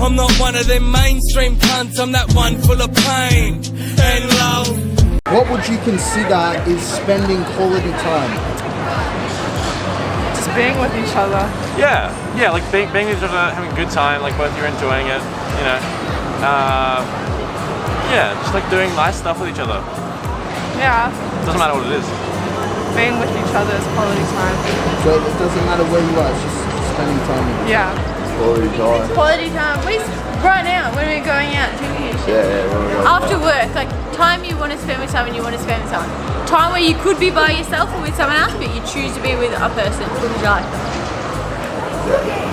I'm not one of them mainstream cunts, I'm that one full of pain and love. What would you consider is spending quality time? Just being with each other. Yeah, like being with each other, having a good time, like both you're enjoying it, you know. Yeah, just like doing nice stuff with each other. Yeah. Doesn't matter what it is. Being with each other is quality time. So it doesn't matter where you are, it's just spending time with each Yeah. other. Quality time. Quality time. Right now, when we're going out drinking and shit. Yeah, when we're going After work, like time you want to spend with someone, you want to spend with someone. Time where you could be by yourself or with someone else, but you choose to be with a person because you like them.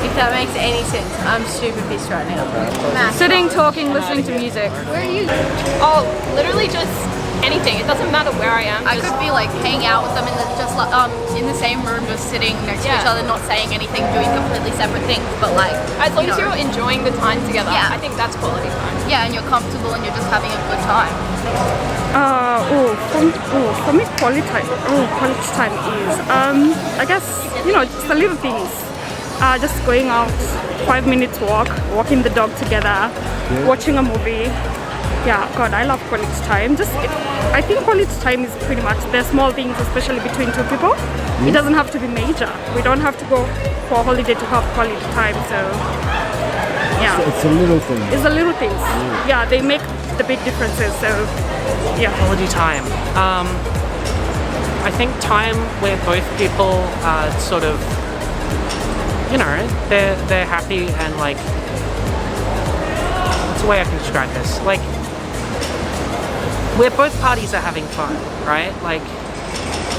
If that makes any sense. I'm super pissed right now. Sitting, talking, listening to music. Where are you? Oh, literally just anything. It doesn't matter where I am. I could be like hanging out with them in the same room, just sitting next to each other, not saying anything, doing completely separate things, but like As long as you're enjoying the time together, Yeah. I think that's quality time. yeah, and you're comfortable and you're just having a good time. For me, quality time is, I guess, just the little things. Just going out, 5 minutes walk, walking the dog together, watching a movie. Yeah, God, I love quality time. I think quality time is pretty much the small things, especially between two people. It doesn't have to be major. We don't have to go for a holiday to have quality time. So, yeah. So it's the little things. It's the little things. Yeah, they make the big differences. So, yeah. Quality time. I think time where both people are sort of, they're happy and like, what's the way I can describe this? Like, where both parties are having fun, right? Like,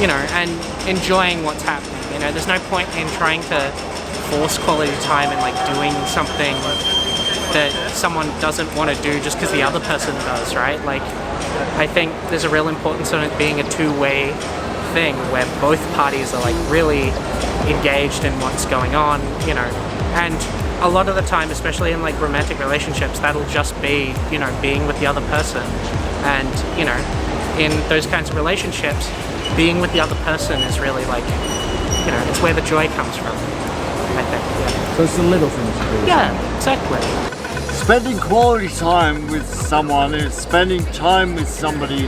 and enjoying what's happening. There's no point in trying to force quality time and like doing something that someone doesn't want to do just because the other person does, right? Like, I think there's a real importance on it being a two-way thing where both parties are like really engaged in what's going on, and a lot of the time, especially in like romantic relationships, that'll just be, being with the other person. And, in those kinds of relationships, being with the other person is really like, it's where the joy comes from, I think. Yeah. So it's the little things. Yeah, exactly. Spending quality time with someone is spending time with somebody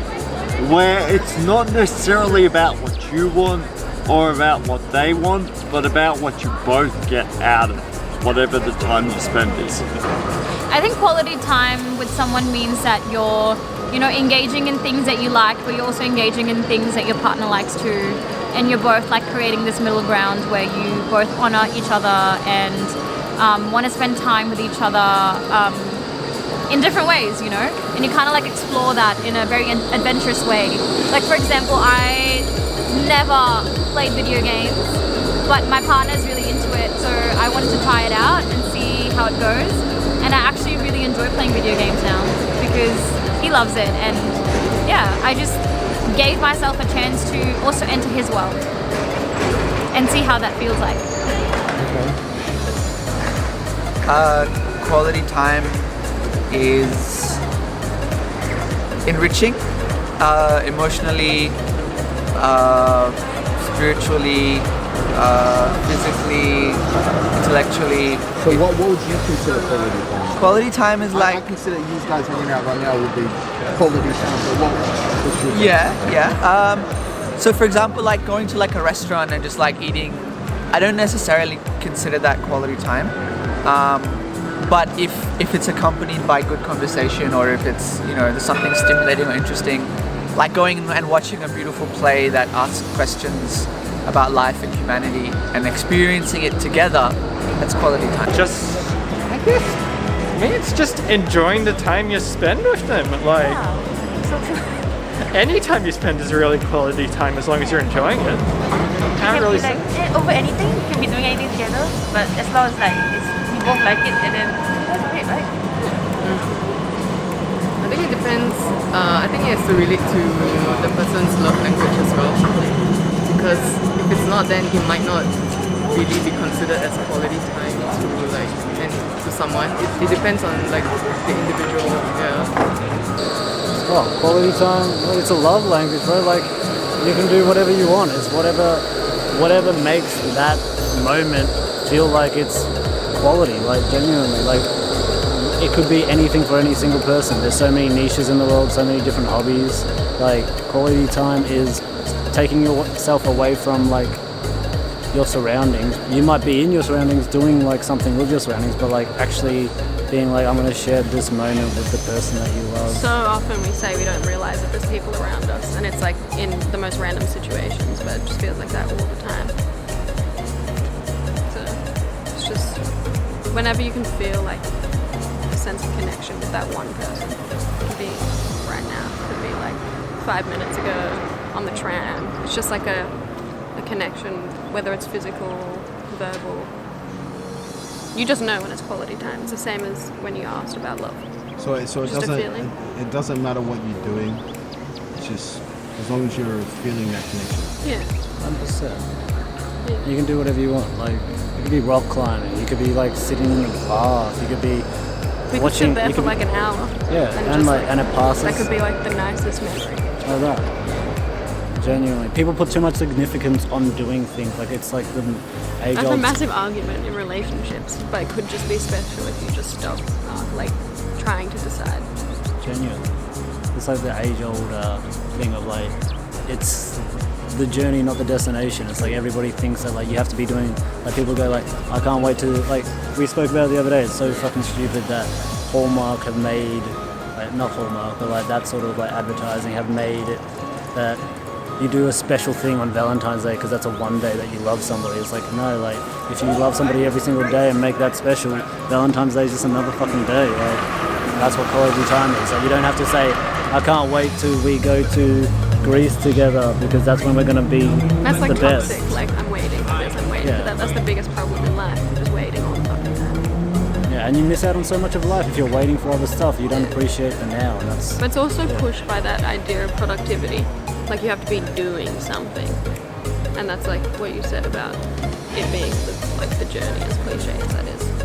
where it's not necessarily about what you want or about what they want, but about what you both get out of whatever the time you spend is. I think quality time with someone means that you're, engaging in things that you like, but you're also engaging in things that your partner likes too. And you're both like creating this middle ground where you both honor each other and want to spend time with each other in different ways, and you kind of like explore that in a very adventurous way. Like, for example, I never played video games, but my partner's really into it, so I wanted to try it out and see how it goes. And I actually really enjoy playing video games now because he loves it, and yeah, I just gave myself a chance to also enter his world and see how that feels like. Quality time is enriching, emotionally, spiritually, physically, intellectually. So what would you consider quality time? Quality time is like... I consider you guys hanging out right now would be quality time, but what would you Yeah. So for example, like going to like a restaurant and just like eating, I don't necessarily consider that quality time. But if it's accompanied by good conversation, or if it's, there's something stimulating or interesting, like going and watching a beautiful play that asks questions about life and humanity and experiencing it together, that's quality time. I guess, it's just enjoying the time you spend with them. Like, any time you spend is really quality time as long as you're enjoying it. Can't really like over anything. You can be doing anything together, but as long as like we both like it, and then that's great, right? I think it depends. I think it has to relate to the person's love language as well. Because if it's not, then it might not really be considered as quality time to someone. It depends on like the individual. Yeah. Oh, quality time. Well, it's a love language, bro. Like, you can do whatever you want. It's whatever makes that moment feel like it's quality. Like, genuinely, like it could be anything for any single person. There's so many niches in the world, so many different hobbies. Like quality time is taking yourself away from like your surroundings. You might be in your surroundings doing like something with your surroundings, but like actually being like, I'm going to share this moment with the person that you love. So often we say we don't realize that there's people around us, and it's like in the most random situations, but it just feels like that all the time. So it's just whenever you can feel like a sense of connection with that one person. It could be right now, it could be like 5 minutes ago on the tram. It's just like a connection, whether it's physical, verbal. You just know when it's quality time. It's the same as when you asked about love. So it Just a doesn't feeling. it doesn't matter what you're doing. It's just as long as you're feeling that connection. Yeah. 100%. You can do whatever you want. Like you could be rock climbing. You could be like sitting in a bath. You could be We could watching. sit there you for could like an hour. Yeah, and just, like and it passes. That could be like the nicest memory. Like that. Genuinely, people put too much significance on doing things. Like it's like the I have a age-old. massive argument in relationships, but it could just be special if you just stop like trying to decide. Genuinely, it's like the age-old thing of like it's the journey, not the destination. It's like everybody thinks that like you have to be doing. Like people go like, I can't wait to like. We spoke about it the other day. It's so fucking stupid that Hallmark have made like not Hallmark, but like that sort of like advertising have made it that you do a special thing on Valentine's Day because that's a one day that you love somebody. It's like, no, like if you love somebody every single day and make that special, Valentine's Day is just another fucking day. Like that's what quality time is. Like you don't have to say, I can't wait till we go to Greece together because that's when we're gonna be That's like the best. toxic. Like I'm waiting for this, I'm waiting for that. That's the biggest problem in life. Just waiting all the fucking time. Yeah, and you miss out on so much of life if you're waiting for other stuff. You don't appreciate the now, and that's. But it's also pushed by that idea of productivity. Like you have to be doing something, and that's like what you said about it being like the journey, as cliche as that is.